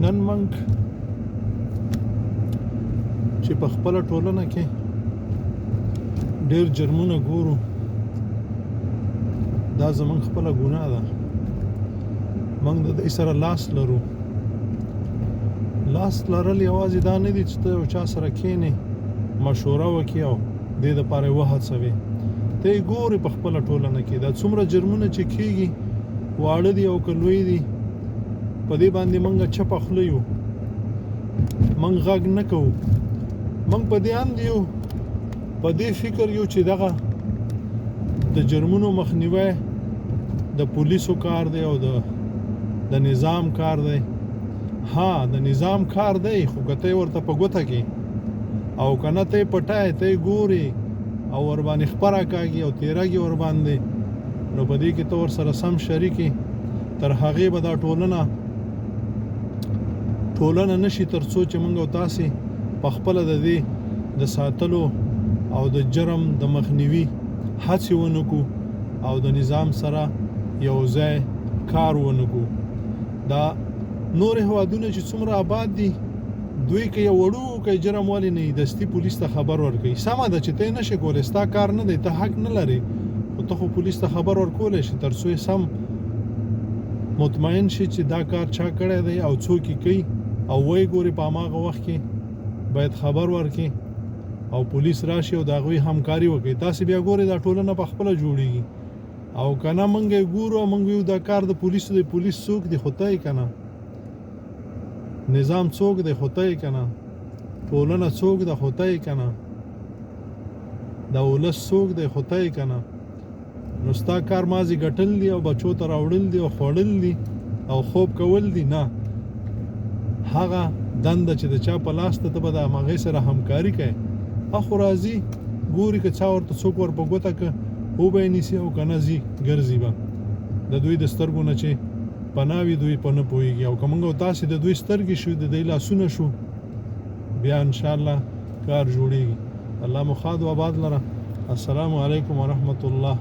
نن موږ چې په خپله ټولنه کې ډېر جرمونه ګورو، دا زموږ خپله ګناه ده. موږ د دې سره لاس لرو. لاس لرل یوازې دا نه دي چې ته یو چا سره کښېنې مشوره وکړې او دې دپاره یې وهڅوې. ته یې ګورې په خپله ټولنه کې دا څومره جرمونه چې کېږي، واړه دي او که لوی دي، په دې باندې موږ چپه خوله یو، موږ غږ نه کوو. موږ په دې اند یو، په دې فکر یو چې دغه د جرمونو مخنیوی د پولیسو کار دی او د نظام کار دی. ها، د نظام کار دی، خو که ته ورته په ګوته کې او که نه ته یې پټای، ته یې ګورې او ورباندې خپره کاږي او تېرېږي ورباندې، نو په دې کې ته ورسره سم شریکې، تر هغې به دا ټولنه نشي تر څو چې موږ او تاسې په خپله د دې د ساتلو او د جرم د مخنیوي هڅې ونه کړو او د نظام سره یو ځای کار ونه کړو. دا نور هېوادونه چې څومره آباد دي، دوی که یو وړوکی جرم ولې نه دستي پولیس ته خبر ورکوي. سمه ده چې ته یې نشې کولی، ستا کار نه دی، ته حق نه لرې، خو ته خو پولیس ته خبر ورکولی شي تر څو یې سم مطمئن شي چې دا کار چا کړی دی او څوک یې کوي، او ویې ګوري په هماغه وخت کې باید خبر ورکړي او پولیس راشي او د هغوی همکاري وکړي. تاسې بیا ګورئ دا ټولنه په خپله جوړېږي. او که نه موږ یې ګورو او موږ ویو دا کار د پولیسو دی، پولیس څوک دی خو ته یې که نه، نظام څوک دی خو ته یې که نه، ټولنه څوک ده خو ته یې که نه، دا ولس څوک دی خو ته یې که نه. نو ستا کار مازې ګټل دي او بچو ته راوړل دي او خوړل دي او خوب کول دي. نه، هغه دنده چې د چا په لاس ته به د همغې سره همکاري کوي. اخو راځي ګوري که چا ورته څوک ور په ګوته که وبه یې نیسي او که نه ځي ګرځي به. د دوی د سترګو نه چې پناه وي دوی په نه پوهېږي. او که موږ او تاسې د دوی سترګې شو، د دوی لاسونه شو، بیا انشاءالله کار جوړېږي. الله مو ښاد و آباد لره. السلام علیکم ورحمة الله.